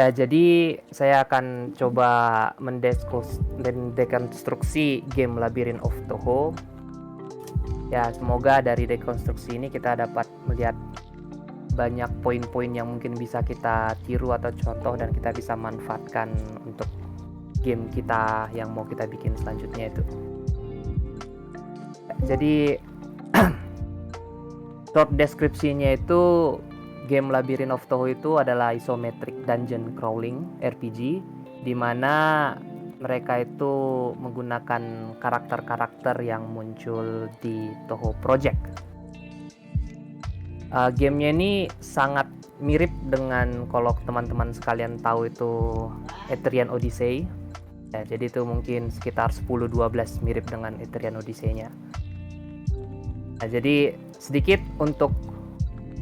Ya, jadi saya akan coba mendekonstruksi game Labyrinth of Toho. Ya, semoga dari dekonstruksi ini kita dapat melihat banyak poin-poin yang mungkin bisa kita tiru atau contoh dan kita bisa manfaatkan untuk game kita yang mau kita bikin selanjutnya itu. Jadi short deskripsinya itu game Labyrinth of Toho itu adalah isometric dungeon crawling RPG di mana mereka itu menggunakan karakter-karakter yang muncul di Toho Project. Gamenya ini sangat mirip dengan kalau teman-teman sekalian tahu itu Etrian Odyssey. Ya, jadi itu mungkin sekitar 10-12 mirip dengan Etrian Odyssey-nya. Nah, jadi sedikit untuk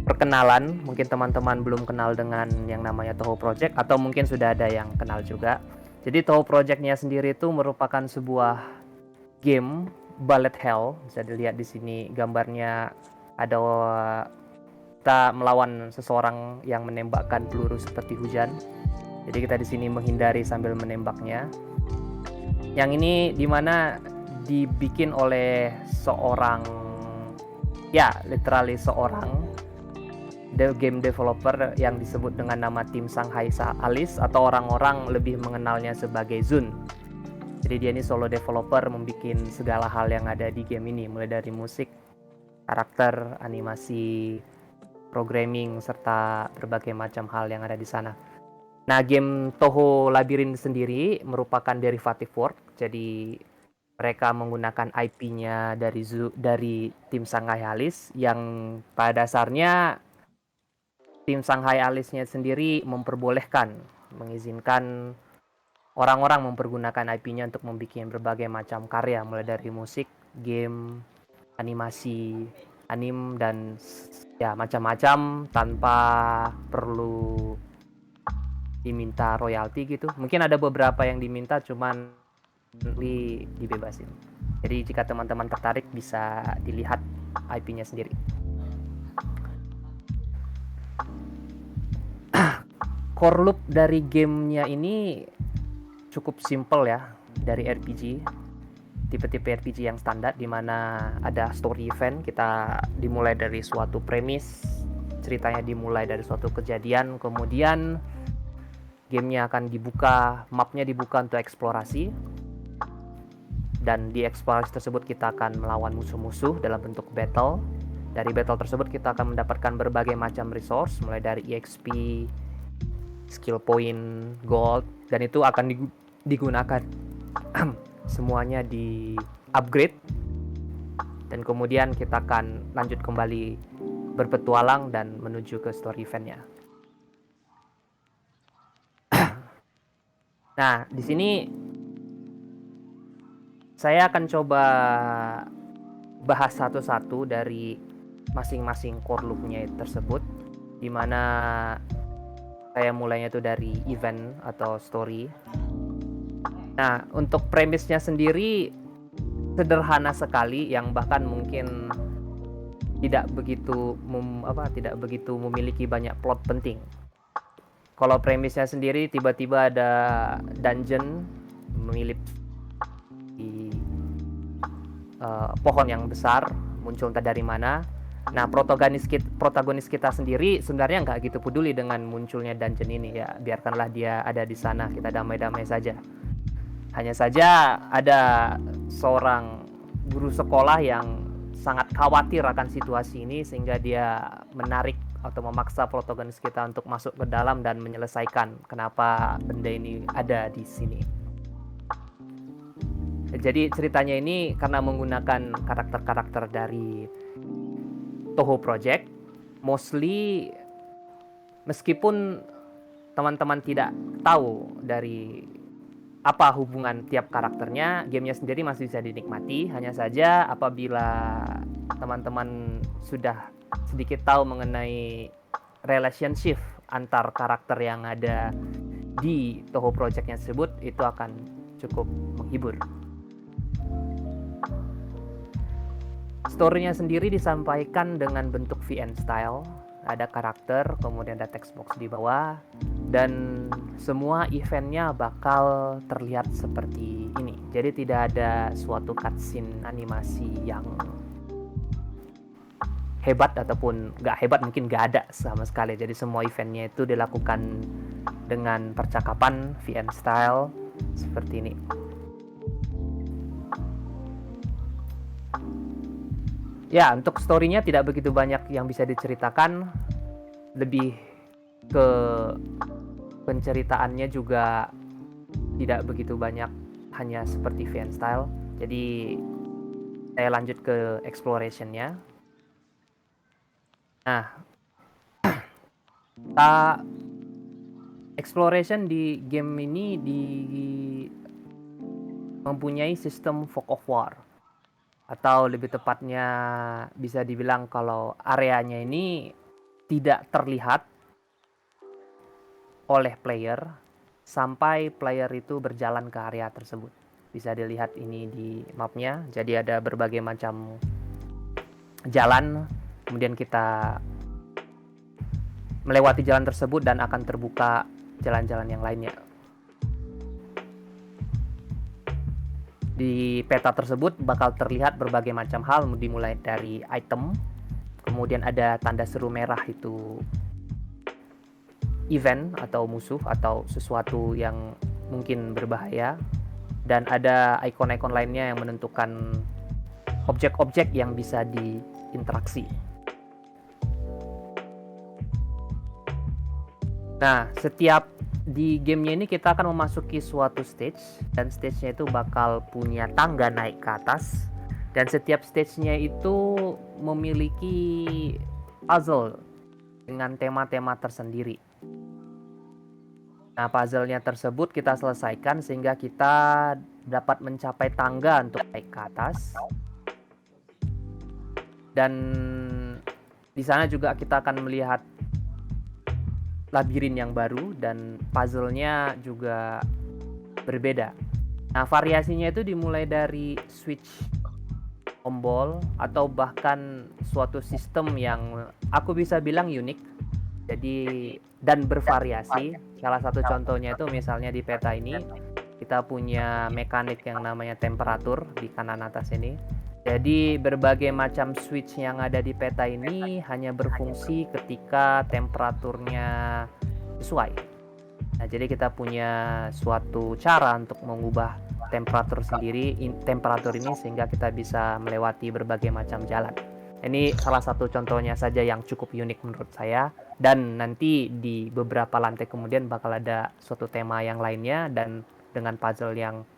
perkenalan, mungkin teman-teman belum kenal dengan yang namanya Toho Project atau mungkin sudah ada yang kenal juga. Jadi Toho Project-nya sendiri itu merupakan sebuah game bullet hell. Bisa dilihat di sini gambarnya ada kita melawan seseorang yang menembakkan peluru seperti hujan. Jadi kita di sini menghindari sambil menembaknya. Yang ini dimana dibikin oleh seorang, ya literally seorang game developer yang disebut dengan nama tim Shanghai Alice atau orang-orang lebih mengenalnya sebagai Zun. Jadi dia ini solo developer membuat segala hal yang ada di game ini, mulai dari musik, karakter, animasi, programming, serta berbagai macam hal yang ada di sana. Nah, game Toho Labyrinth sendiri merupakan derivative work, jadi mereka menggunakan IP-nya dari tim Shanghai Alice yang pada dasarnya tim Shanghai Alice-nya sendiri mengizinkan orang-orang mempergunakan IP-nya untuk membuat berbagai macam karya, mulai dari musik, game, animasi, anime, dan ya macam-macam tanpa perlu diminta royalti gitu. Mungkin ada beberapa yang diminta, cuman dibebasin. Jadi jika teman-teman tertarik bisa dilihat IP-nya sendiri. Core loop dari gamenya ini cukup simple ya, dari RPG, tipe-tipe RPG yang standar, dimana ada story event. Kita dimulai dari suatu premis, ceritanya dimulai dari suatu kejadian, kemudian gamenya akan dibuka, mapnya dibuka untuk eksplorasi, dan di eksplorasi tersebut kita akan melawan musuh-musuh dalam bentuk battle. Dari battle tersebut kita akan mendapatkan berbagai macam resource, mulai dari EXP, skill point, gold, dan itu akan digunakan semuanya di upgrade, dan kemudian kita akan lanjut kembali berpetualang dan menuju ke story eventnya. Nah, di sini saya akan coba bahas satu-satu dari masing-masing core loop-nya tersebut, dimana saya mulainya itu dari event atau story. Nah, untuk premisnya sendiri sederhana sekali, yang bahkan mungkin tidak begitu memiliki banyak plot penting. Kalau premisnya sendiri, tiba-tiba ada dungeon memilih di pohon yang besar, muncul entah dari mana. Nah, protagonis kita sendiri sebenarnya nggak gitu peduli dengan munculnya dungeon ini, ya biarkanlah dia ada di sana, kita damai-damai saja. Hanya saja ada seorang guru sekolah yang sangat khawatir akan situasi ini, sehingga dia menarik atau memaksa protagonis kita untuk masuk ke dalam dan menyelesaikan kenapa benda ini ada di sini. Jadi ceritanya ini karena menggunakan karakter-karakter dari Toho Project, mostly meskipun teman-teman tidak tahu dari apa hubungan tiap karakternya, gamenya sendiri masih bisa dinikmati. Hanya saja apabila teman-teman sudah sedikit tahu mengenai relationship antar karakter yang ada di Toho Project-nya tersebut, itu akan cukup menghibur. Story-nya sendiri disampaikan dengan bentuk VN style. ada karakter, kemudian ada text box di bawah, dan semua eventnya bakal terlihat seperti ini. Jadi tidak ada suatu cutscene animasi yang hebat ataupun nggak hebat, mungkin nggak ada sama sekali. Jadi semua eventnya itu dilakukan dengan percakapan VN style seperti ini. Ya, untuk story-nya tidak begitu banyak yang bisa diceritakan, lebih ke penceritaannya juga tidak begitu banyak, hanya seperti VN style. Jadi saya lanjut ke exploration-nya. Nah, exploration di game ini mempunyai sistem fog of war, atau lebih tepatnya bisa dibilang kalau areanya ini tidak terlihat oleh player sampai player itu berjalan ke area tersebut. Bisa dilihat ini di mapnya. Jadi ada berbagai macam jalan, kemudian kita melewati jalan tersebut dan akan terbuka jalan-jalan yang lainnya. Di peta tersebut bakal terlihat berbagai macam hal, dimulai dari item, kemudian ada tanda seru merah itu event atau musuh atau sesuatu yang mungkin berbahaya, dan ada ikon-ikon lainnya yang menentukan objek-objek yang bisa diinteraksi. Nah, setiap di gamenya ini kita akan memasuki suatu stage, dan stage-nya itu bakal punya tangga naik ke atas, dan setiap stage-nya itu memiliki puzzle dengan tema-tema tersendiri. Nah, puzzle-nya tersebut kita selesaikan sehingga kita dapat mencapai tangga untuk naik ke atas, dan di sana juga kita akan melihat labirin yang baru dan puzzle-nya juga berbeda. Nah, variasinya itu dimulai dari switch tombol atau bahkan suatu sistem yang aku bisa bilang unik. Jadi dan bervariasi. Salah satu contohnya itu misalnya di peta ini kita punya mekanik yang namanya temperatur di kanan atas ini. Jadi berbagai macam switch yang ada di peta ini hanya berfungsi ketika temperaturnya sesuai. Nah, jadi kita punya suatu cara untuk mengubah temperatur ini sehingga kita bisa melewati berbagai macam jalan. Ini salah satu contohnya saja yang cukup unik menurut saya, dan nanti di beberapa lantai kemudian bakal ada suatu tema yang lainnya dan dengan puzzle yang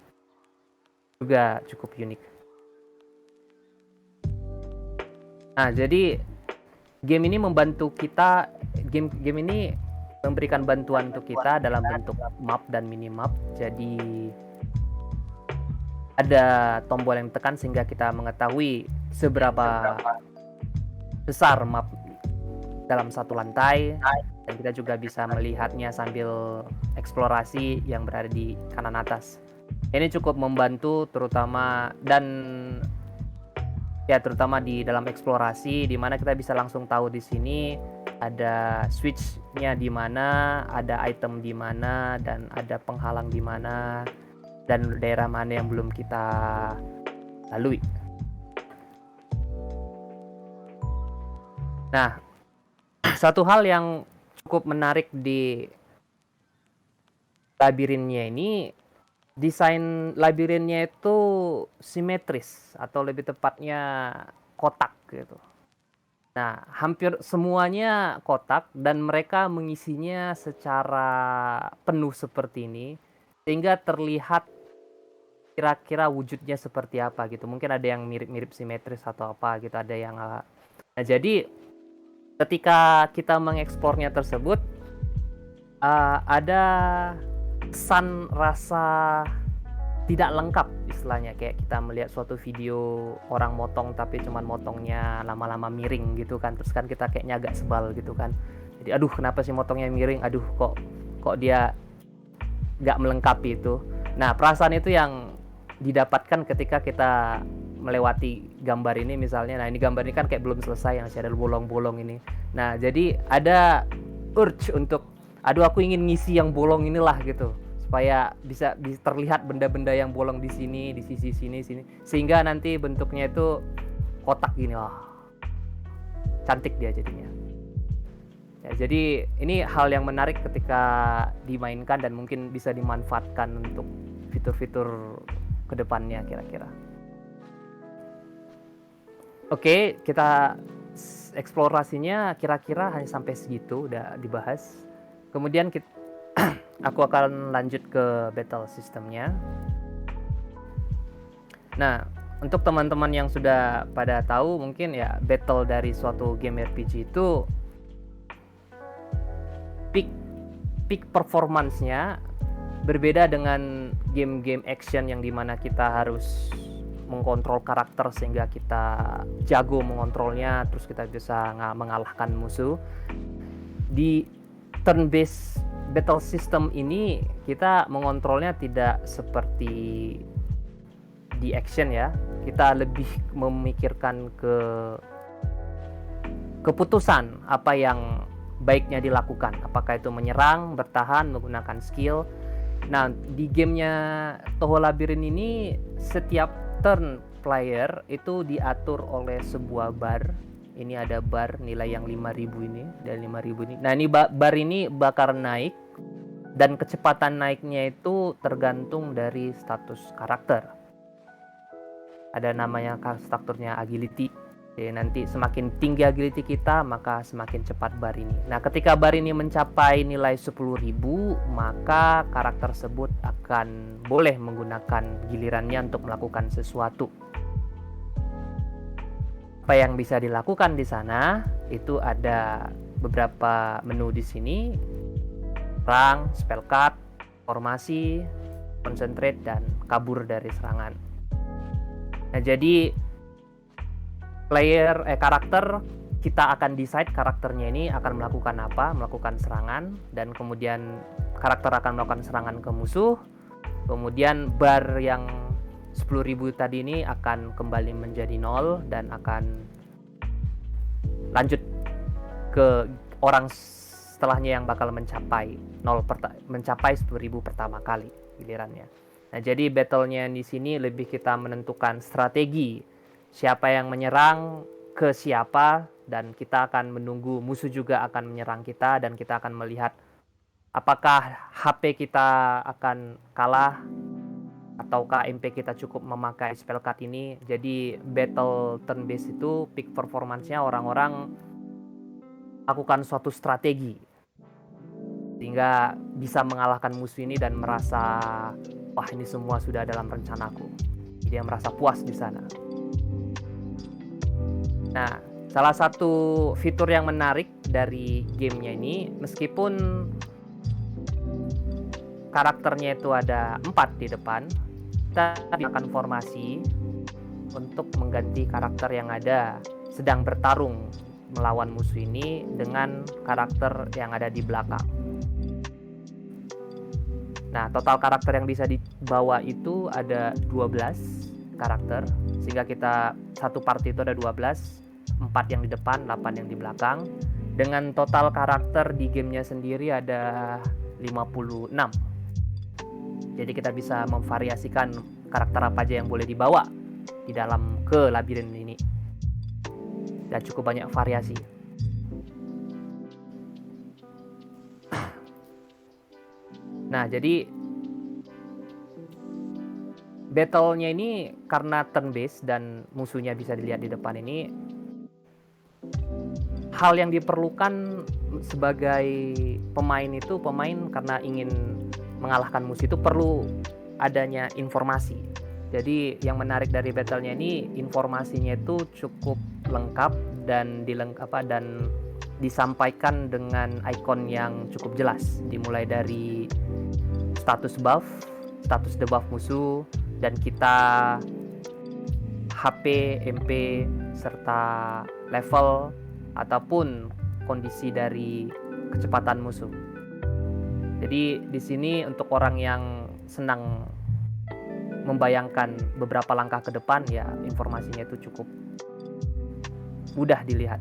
juga cukup unik. Nah, jadi game ini membantu kita, game ini memberikan bantuan untuk kita dalam bentuk map dan minimap. Jadi ada tombol yang ditekan sehingga kita mengetahui seberapa besar map dalam satu lantai, dan kita juga bisa melihatnya sambil eksplorasi yang berada di kanan atas. Ini cukup membantu terutama di dalam eksplorasi, di mana kita bisa langsung tahu di sini ada switch-nya di mana, ada item di mana, dan ada penghalang di mana, dan daerah mana yang belum kita lalui. Nah, satu hal yang cukup menarik di labirinnya ini, desain labirinnya itu simetris atau lebih tepatnya kotak gitu. Nah, hampir semuanya kotak dan mereka mengisinya secara penuh seperti ini sehingga terlihat kira-kira wujudnya seperti apa gitu. Mungkin ada yang mirip-mirip simetris atau apa gitu, ada yang nah, jadi ketika kita mengeksplornya tersebut ada kesan rasa tidak lengkap istilahnya, kayak kita melihat suatu video orang motong tapi cuman motongnya lama-lama miring gitu kan, terus kan kita kayaknya agak sebal gitu kan. Jadi aduh, kenapa sih motongnya miring, aduh kok dia nggak melengkapi itu. Nah, perasaan itu yang didapatkan ketika kita melewati gambar ini misalnya. Nah, ini gambar ini kan kayak belum selesai, yang masih ada bolong-bolong ini. Nah, jadi ada urge untuk, aduh aku ingin ngisi yang bolong inilah gitu, supaya bisa terlihat benda-benda yang bolong di sini, di sisi sini, sehingga nanti bentuknya itu kotak gini. Wah, cantik dia jadinya. Ya, jadi ini hal yang menarik ketika dimainkan dan mungkin bisa dimanfaatkan untuk fitur-fitur kedepannya kira-kira. Oke, kita eksplorasinya kira-kira hanya sampai segitu udah dibahas. Kemudian aku akan lanjut ke battle sistemnya. Nah, untuk teman-teman yang sudah pada tahu mungkin ya, battle dari suatu game RPG itu peak performance-nya berbeda dengan game-game action yang dimana kita harus mengkontrol karakter sehingga kita jago mengontrolnya, terus kita bisa mengalahkan musuh. Di turn-based battle system ini kita mengontrolnya tidak seperti di action ya, kita lebih memikirkan keputusan apa yang baiknya dilakukan, apakah itu menyerang, bertahan, menggunakan skill. Nah, di gamenya Touhou Labyrinth ini setiap turn player itu diatur oleh sebuah bar. Ini ada bar nilai yang 5.000 ini, dan 5.000 ini. Nah, ini bar ini bakal naik, dan kecepatan naiknya itu tergantung dari status karakter. Ada namanya statusnya agility. Jadi nanti semakin tinggi agility kita, maka semakin cepat bar ini. Nah, ketika bar ini mencapai nilai 10.000, maka karakter tersebut akan boleh menggunakan gilirannya untuk melakukan sesuatu. Apa yang bisa dilakukan di sana itu ada beberapa menu di sini: perang, spell card, formasi, concentrate, dan kabur dari serangan. Nah, jadi karakter kita akan decide karakternya ini akan melakukan apa, melakukan serangan, dan kemudian karakter akan melakukan serangan ke musuh. Kemudian bar yang 10.000 tadi ini akan kembali menjadi 0 dan akan lanjut ke orang setelahnya yang bakal mencapai 10.000 pertama kali gilirannya. Nah, jadi battle-nya di sini lebih kita menentukan strategi, siapa yang menyerang ke siapa, dan kita akan menunggu musuh juga akan menyerang kita, dan kita akan melihat apakah HP kita akan kalah ataukah MP kita cukup memakai spell card ini. Jadi battle turn based itu peak performance-nya orang-orang lakukan suatu strategi sehingga bisa mengalahkan musuh ini dan merasa, wah, ini semua sudah dalam rencanaku. Dia merasa puas di sana. Nah, salah satu fitur yang menarik dari gamenya ini, meskipun karakternya itu ada 4 di depan, kita akan formasi untuk mengganti karakter yang ada sedang bertarung melawan musuh ini dengan karakter yang ada di belakang. Nah, total karakter yang bisa dibawa itu ada 12 karakter, sehingga kita satu party itu ada 12, 4 yang di depan, 8 yang di belakang. Dengan total karakter di gamenya sendiri ada 56. Jadi kita bisa memvariasikan karakter apa aja yang boleh dibawa di dalam ke labirin ini. Dan cukup banyak variasi. Nah, jadi battle-nya ini karena turn based dan musuhnya bisa dilihat di depan ini, hal yang diperlukan sebagai pemain karena ingin mengalahkan musuh itu perlu adanya informasi. Jadi yang menarik dari battle-nya ini, informasinya itu cukup lengkap dan disampaikan dengan ikon yang cukup jelas, dimulai dari status buff, status debuff musuh, dan kita HP, MP, serta level ataupun kondisi dari kecepatan musuh. Jadi di sini untuk orang yang senang membayangkan beberapa langkah ke depan, ya informasinya itu cukup mudah dilihat.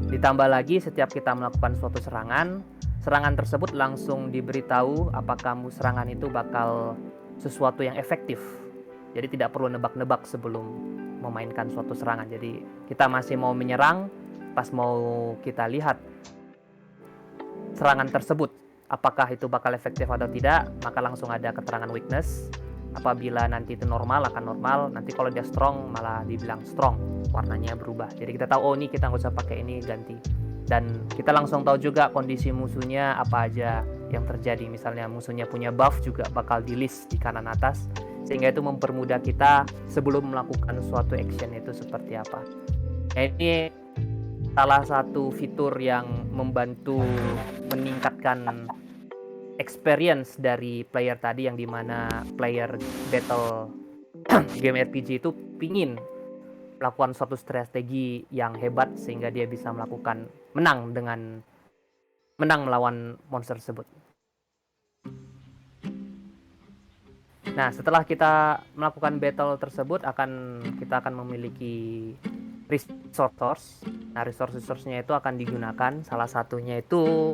Ditambah lagi setiap kita melakukan suatu serangan tersebut langsung diberitahu apakah serangan itu bakal sesuatu yang efektif. Jadi tidak perlu nebak-nebak sebelum memainkan suatu serangan. Jadi kita masih mau menyerang, pas mau kita lihat serangan tersebut apakah itu bakal efektif atau tidak, maka langsung ada keterangan weakness. Apabila nanti itu normal akan normal, nanti kalau dia strong malah dibilang strong, warnanya berubah. Jadi kita tahu, oh ini kita nggak usah pakai ini, ganti. Dan kita langsung tahu juga kondisi musuhnya apa aja yang terjadi. Misalnya musuhnya punya buff juga bakal di list di kanan atas, sehingga itu mempermudah kita sebelum melakukan suatu action itu seperti apa. Nah, ini salah satu fitur yang membantu meningkatkan experience dari player tadi, yang dimana player battle game RPG itu pingin melakukan suatu strategi yang hebat sehingga dia bisa menang melawan monster tersebut. Nah, setelah kita melakukan battle tersebut kita akan memiliki resource. Nah, resource-nya itu akan digunakan, salah satunya itu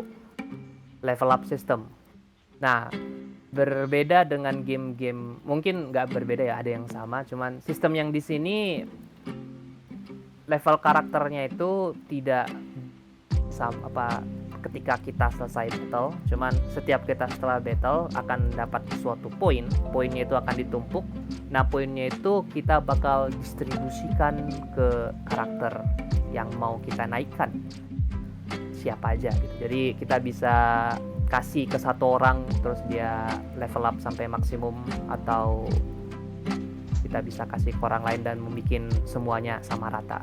level up system. Nah, berbeda dengan game-game, mungkin nggak berbeda ya, ada yang sama, cuman sistem yang di sini level karakternya itu tidak sama ketika kita selesai battle, cuman setiap kita setelah battle akan dapat suatu poinnya itu akan ditumpuk. Nah, poinnya itu kita bakal distribusikan ke karakter yang mau kita naikkan, siapa aja gitu. Jadi kita bisa kasih ke satu orang terus dia level up sampai maksimum, atau kita bisa kasih ke orang lain dan membuat semuanya sama rata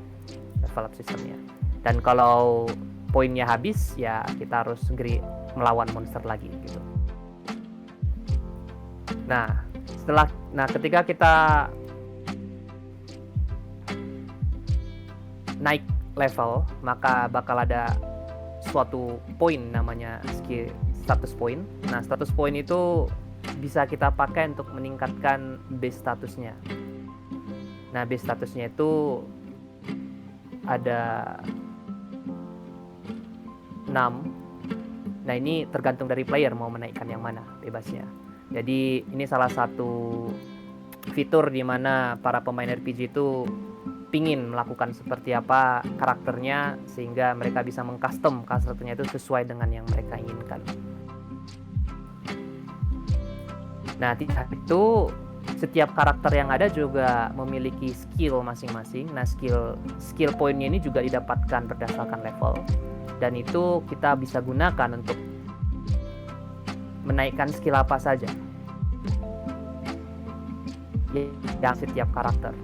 level up sistemnya. Dan kalau poinnya habis, ya kita harus melawan monster lagi gitu. Nah, ketika kita naik level, maka bakal ada suatu poin namanya status point. Nah, status point itu bisa kita pakai untuk meningkatkan base statusnya. Nah, base statusnya itu ada 6. Nah, ini tergantung dari player mau menaikkan yang mana, bebasnya. Jadi ini salah satu fitur di mana para pemain RPG itu pingin melakukan seperti apa karakternya, sehingga mereka bisa mengcustom karakternya itu sesuai dengan yang mereka inginkan. Nah, itu setiap karakter yang ada juga memiliki skill masing-masing. Nah, skill poinnya ini juga didapatkan berdasarkan level, dan itu kita bisa gunakan untuk menaikkan skill apa saja yang setiap karakter.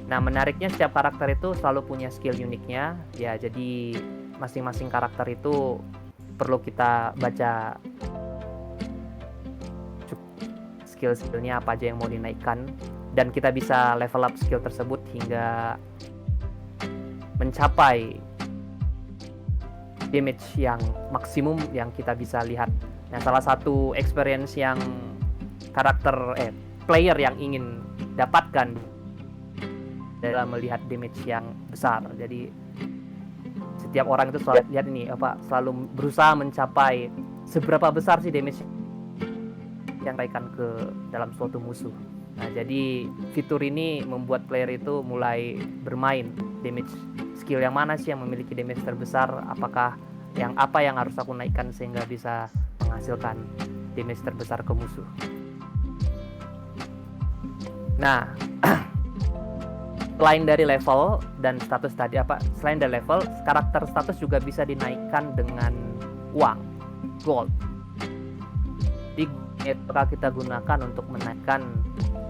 Nah, menariknya setiap karakter itu selalu punya skill uniknya ya. Jadi masing-masing karakter itu perlu kita baca skill-skillnya apa aja yang mau dinaikkan, dan kita bisa level up skill tersebut hingga mencapai damage yang maksimum yang kita bisa lihat. Nah, salah satu experience yang player yang ingin dapatkan dalam melihat damage yang besar. Jadi setiap orang itu selalu berusaha mencapai seberapa besar sih damage yang diberikan ke dalam suatu musuh. Nah, jadi fitur ini membuat player itu mulai bermain damage, skill yang mana sih yang memiliki damage terbesar, apa yang harus aku naikkan sehingga bisa menghasilkan damage terbesar ke musuh. Nah, selain dari level dan status tadi, selain dari level, karakter status juga bisa dinaikkan dengan uang, gold. Di bakal kita gunakan untuk menaikkan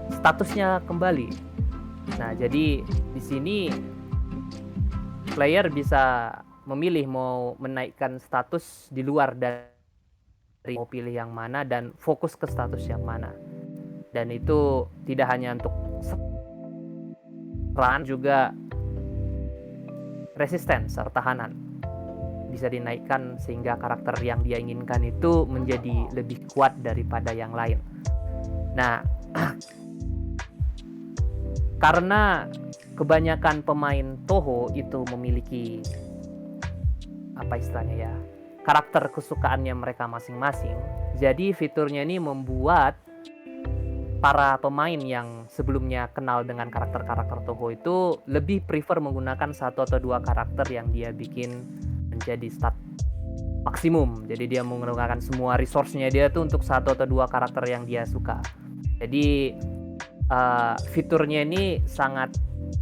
statusnya kembali. Nah, jadi di sini player bisa memilih mau menaikkan status di luar dari mau pilih yang mana dan fokus ke status yang mana. Dan itu tidak hanya untuk serangan, juga resistance, pertahanan. bisa dinaikkan sehingga karakter yang dia inginkan itu menjadi lebih kuat daripada yang lain. Nah, karena kebanyakan pemain Touhou itu memiliki apa istilahnya ya, karakter kesukaannya mereka masing-masing. Jadi fiturnya ini membuat para pemain yang sebelumnya kenal dengan karakter-karakter Touhou itu lebih prefer menggunakan satu atau dua karakter yang dia bikin menjadi stat maksimum. Jadi dia menggunakan semua resource-nya dia tuh untuk satu atau dua karakter yang dia suka. Jadi fiturnya ini sangat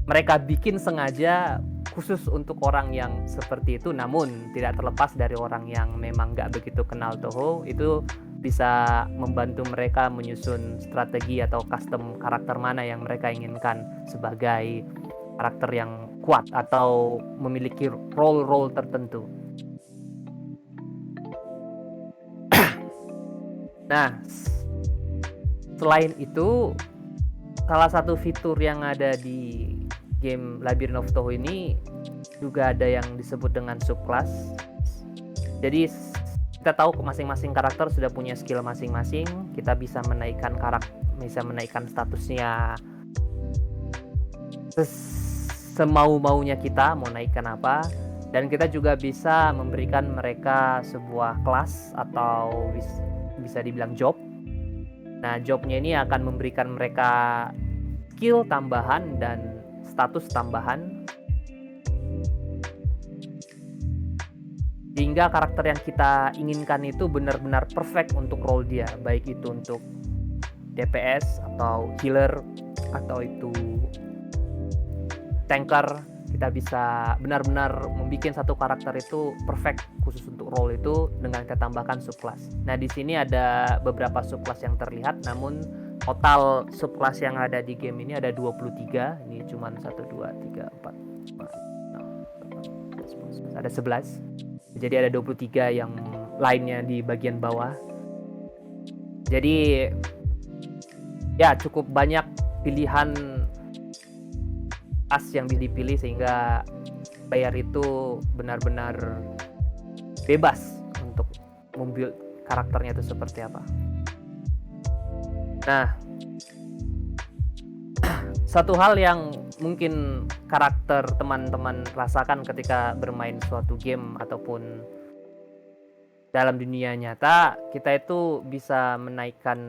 mereka bikin sengaja khusus untuk orang yang seperti itu, namun tidak terlepas dari orang yang memang nggak begitu kenal Touhou, itu bisa membantu mereka menyusun strategi atau custom karakter mana yang mereka inginkan sebagai karakter yang kuat atau memiliki role-role tertentu. Nah, selain itu, salah satu fitur yang ada di game Labyrinth of Touhou ini juga ada yang disebut dengan subclass. Jadi kita tahu masing-masing karakter sudah punya skill masing-masing. Kita bisa menaikkan menaikkan statusnya semau-maunya kita mau naikkan apa. Dan kita juga bisa memberikan mereka sebuah kelas atau bisa dibilang job. Nah, jobnya ini akan memberikan mereka skill tambahan dan status tambahan sehingga karakter yang kita inginkan itu benar-benar perfect untuk role dia, baik itu untuk DPS atau healer atau itu tanker. Kita bisa benar-benar membuat satu karakter itu perfect khusus untuk role itu dengan kita tambahkan subclass. Nah, di sini ada beberapa subclass yang terlihat, namun total subclass yang ada di game ini ada 23. Ini cuma 1, 2, 3, 4, 5, 6, 7, 8, 9, 10. Ada 11. Jadi ada 23 yang lainnya di bagian bawah. Jadi ya cukup banyak pilihan as yang dipilih sehingga player itu benar-benar bebas untuk membuild karakternya itu seperti apa. Nah, satu hal yang mungkin karakter teman-teman rasakan ketika bermain suatu game ataupun dalam dunia nyata, kita itu bisa menaikkan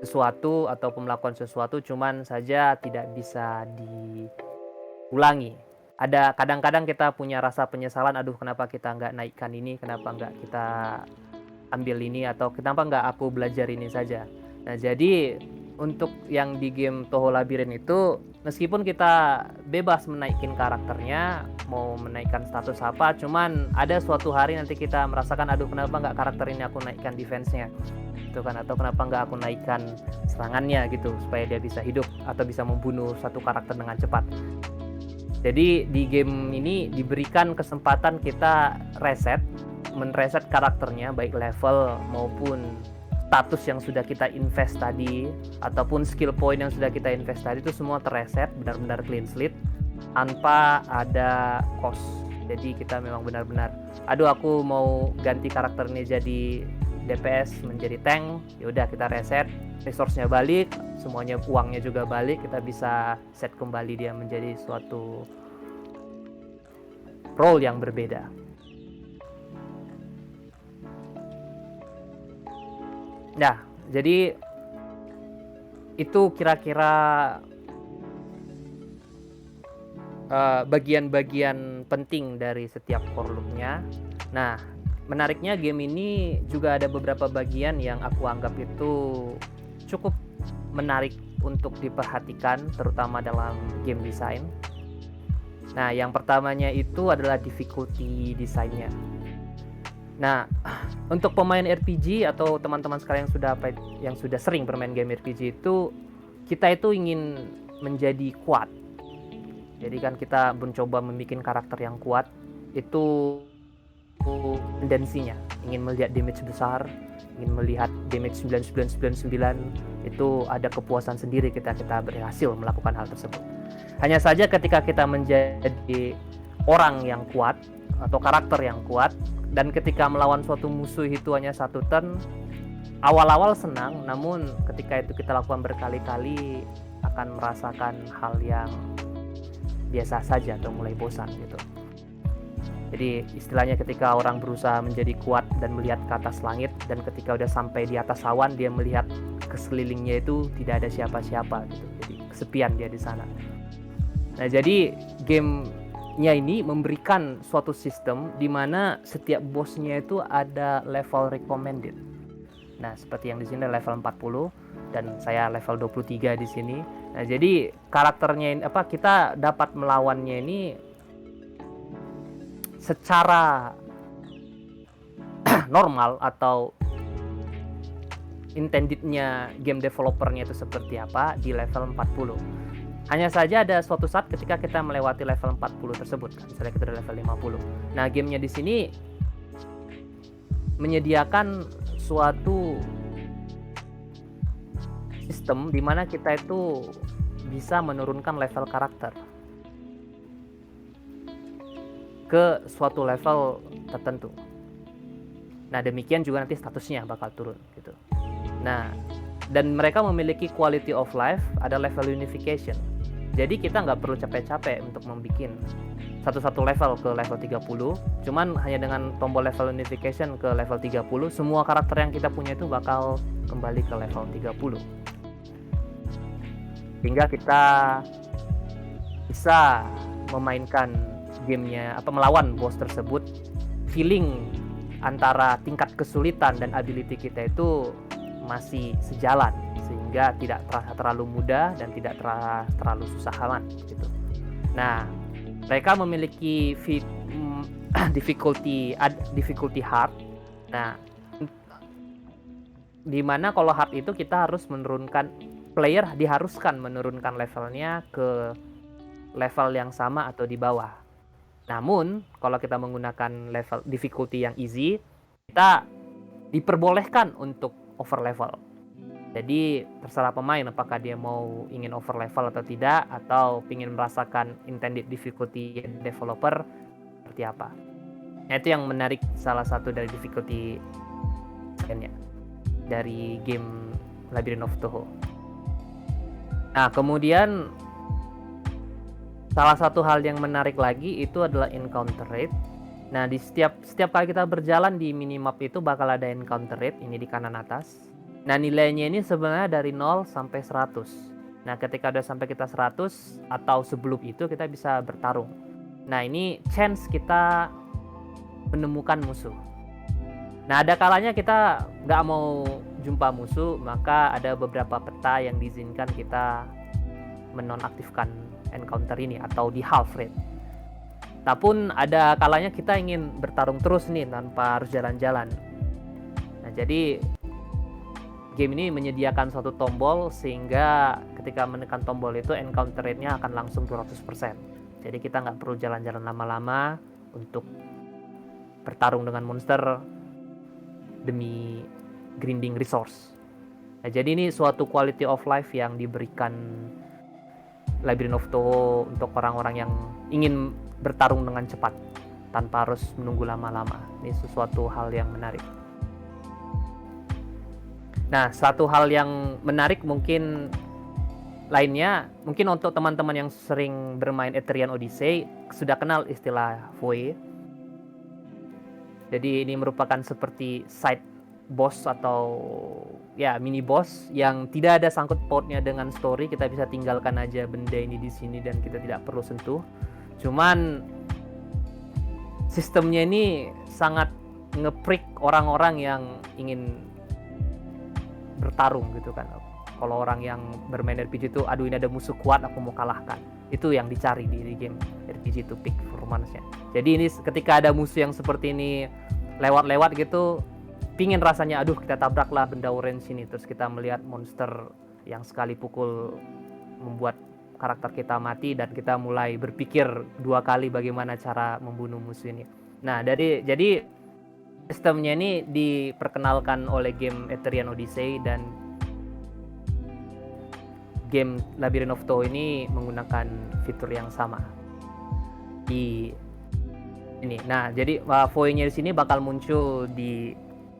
sesuatu ataupun melakukan sesuatu, cuman saja tidak bisa diulangi. Ada kadang-kadang kita punya rasa penyesalan, aduh kenapa kita nggak naikkan ini, kenapa nggak kita ambil ini, atau kenapa nggak aku belajar ini saja. Nah, jadi untuk yang di game Touhou Labyrinth itu, meskipun kita bebas menaikin karakternya, mau menaikkan status apa, cuman ada suatu hari nanti kita merasakan, aduh kenapa nggak karakter ini aku naikkan defense-nya gitu kan, atau kenapa nggak aku naikkan serangannya gitu supaya dia bisa hidup atau bisa membunuh satu karakter dengan cepat. Jadi di game ini diberikan kesempatan kita mereset karakternya, baik level maupun status yang sudah kita invest tadi ataupun skill point yang sudah kita invest tadi, itu semua terreset, benar-benar clean slate tanpa ada cost. Jadi kita memang benar-benar, aduh aku mau ganti karakter ini jadi DPS menjadi tank, ya udah kita reset, resource-nya balik, semuanya, uangnya juga balik, kita bisa set kembali dia menjadi suatu role yang berbeda. Nah, jadi itu kira-kira bagian-bagian penting dari setiap core loop-nya. Nah, menariknya game ini juga ada beberapa bagian yang aku anggap itu cukup menarik untuk diperhatikan, terutama dalam game design. Nah, yang pertamanya itu adalah difficulty design-nya. Nah, untuk pemain RPG atau teman-teman sekalian yang sudah sering bermain game RPG itu, kita itu ingin menjadi kuat. Jadi kan kita mencoba membuat karakter yang kuat, itu tendensinya ingin melihat damage besar, ingin melihat damage 9999, itu ada kepuasan sendiri kita berhasil melakukan hal tersebut. Hanya saja ketika kita menjadi orang yang kuat, atau karakter yang kuat, dan ketika melawan suatu musuh itu hanya 1 turn, awal-awal senang, namun ketika itu kita lakukan berkali-kali akan merasakan hal yang biasa saja atau mulai bosan gitu. Jadi istilahnya ketika orang berusaha menjadi kuat dan melihat ke atas langit, dan ketika udah sampai di atas awan dia melihat ke sekelilingnya itu tidak ada siapa-siapa gitu. Jadi kesepian dia di sana. Nah, jadi gamenya ini memberikan suatu sistem di mana setiap bosnya itu ada level recommended. Nah, seperti yang di sini level 40 dan saya level 23 di sini. Nah, jadi karakternya ini kita dapat melawannya ini secara normal atau intendednya game developernya itu seperti apa di level 40. Hanya saja ada suatu saat ketika kita melewati level 40 tersebut, misalnya kita di level 50. Nah, gamenya di sini menyediakan suatu sistem di mana kita itu bisa menurunkan level karakter ke suatu level tertentu. Nah, demikian juga nanti statusnya bakal turun gitu. Nah, dan mereka memiliki quality of life, ada level unification. Jadi kita nggak perlu capek-capek untuk membuat satu-satu level ke level 30, cuman hanya dengan tombol level unification ke level 30, semua karakter yang kita punya itu bakal kembali ke level 30. Sehingga kita bisa memainkan gamenya melawan bos tersebut, feeling antara tingkat kesulitan dan ability kita itu masih sejalan, sehingga tidak terasa terlalu mudah dan tidak terlalu susah amat gitu. Nah, mereka memiliki difficulty hard. Nah, dimana kalau hard itu kita harus player diharuskan menurunkan levelnya ke level yang sama atau di bawah. Namun, kalau kita menggunakan level difficulty yang easy, kita diperbolehkan untuk over level. Jadi, terserah pemain apakah dia ingin over level atau tidak, atau ingin merasakan intended difficulty developer seperti apa. Nah, itu yang menarik, salah satu dari difficulty dari game Labyrinth of Toho. Nah, kemudian salah satu hal yang menarik lagi itu adalah encounter rate. Nah, di setiap kali kita berjalan di minimap itu bakal ada encounter rate, ini di kanan atas. Nah, nilainya ini sebenarnya dari 0 sampai 100. Nah, ketika udah sampai kita 100 atau sebelum itu kita bisa bertarung. Nah, ini chance kita menemukan musuh. Nah, ada kalanya kita nggak mau jumpa musuh, maka ada beberapa peta yang diizinkan kita menonaktifkan encounter ini atau di half rate. Tapi ada kalanya kita ingin bertarung terus nih tanpa harus jalan-jalan. Nah, jadi game ini menyediakan suatu tombol sehingga ketika menekan tombol itu encounter rate-nya akan langsung 200%. Jadi kita nggak perlu jalan-jalan lama-lama untuk bertarung dengan monster demi grinding resource. Nah, jadi ini suatu quality of life yang diberikan Labyrinth of Toho untuk orang-orang yang ingin bertarung dengan cepat tanpa harus menunggu lama-lama. Ini sesuatu hal yang menarik. Nah, satu hal yang menarik mungkin lainnya, mungkin untuk teman-teman yang sering bermain Etrian Odyssey sudah kenal istilah Voe. Jadi ini merupakan seperti side boss atau ya mini boss yang tidak ada sangkut pautnya dengan story. Kita bisa tinggalkan aja benda ini di sini dan kita tidak perlu sentuh. Cuman sistemnya ini sangat nge-prick orang-orang yang ingin bertarung gitu kan. Kalau orang yang bermain RPG itu, aduh ini ada musuh kuat, aku mau kalahkan. Itu yang dicari di game RPG itu, peak performance-nya. Jadi ini ketika ada musuh yang seperti ini lewat-lewat gitu, pingin rasanya, aduh kita tabraklah benda orange ini, terus kita melihat monster yang sekali pukul membuat karakter kita mati dan kita mulai berpikir 2 kali bagaimana cara membunuh musuh ini. Nah, jadi sistemnya ini diperkenalkan oleh game Etrian Odyssey, dan game Labyrinth of Toho ini menggunakan fitur yang sama. Di ini. Nah, jadi void-nya di sini bakal muncul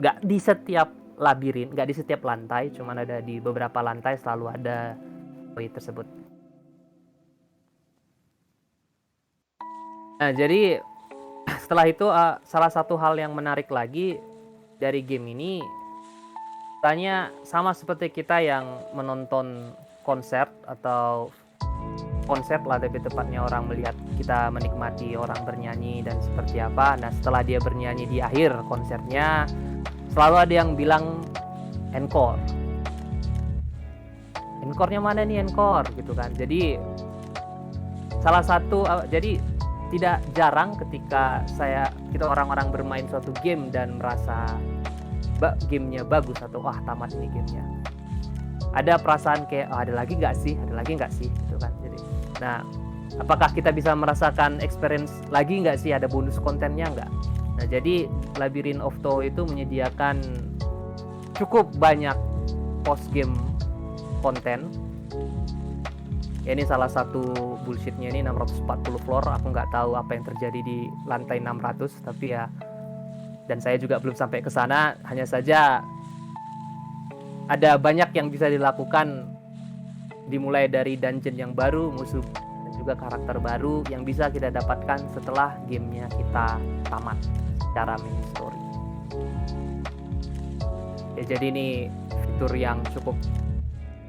nggak di setiap labirin, nggak di setiap lantai, cuman ada di beberapa lantai selalu ada void tersebut. Nah, jadi setelah itu salah satu hal yang menarik lagi dari game ini, tanya sama seperti kita yang menonton konser atau konser lah lebih tepatnya, orang melihat kita menikmati orang bernyanyi dan seperti apa. Nah, setelah dia bernyanyi di akhir konsernya selalu ada yang bilang encore. Encore-nya mana nih encore gitu kan. Jadi salah satu jadi tidak jarang ketika kita orang-orang bermain suatu game dan merasa gamenya bagus atau wah tamat nih gamenya, ada perasaan kayak ada lagi nggak sih gitu kan. Jadi nah, apakah kita bisa merasakan experience lagi nggak sih, ada bonus kontennya nggak? Nah, jadi Labyrinth of Toho itu menyediakan cukup banyak post game konten. Ya, ini salah satu bullshitnya, ini 640 floor. Aku nggak tahu apa yang terjadi di lantai 600, tapi ya, dan saya juga belum sampai ke sana. Hanya saja ada banyak yang bisa dilakukan, dimulai dari dungeon yang baru, musuh dan juga karakter baru yang bisa kita dapatkan setelah gamenya kita tamat secara main story. Ya, jadi ini fitur yang cukup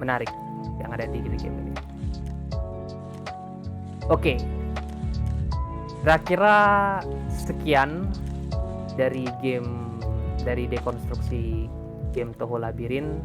menarik yang ada di game ini. Oke, kira-kira sekian dari dekonstruksi game Toho Labyrinth.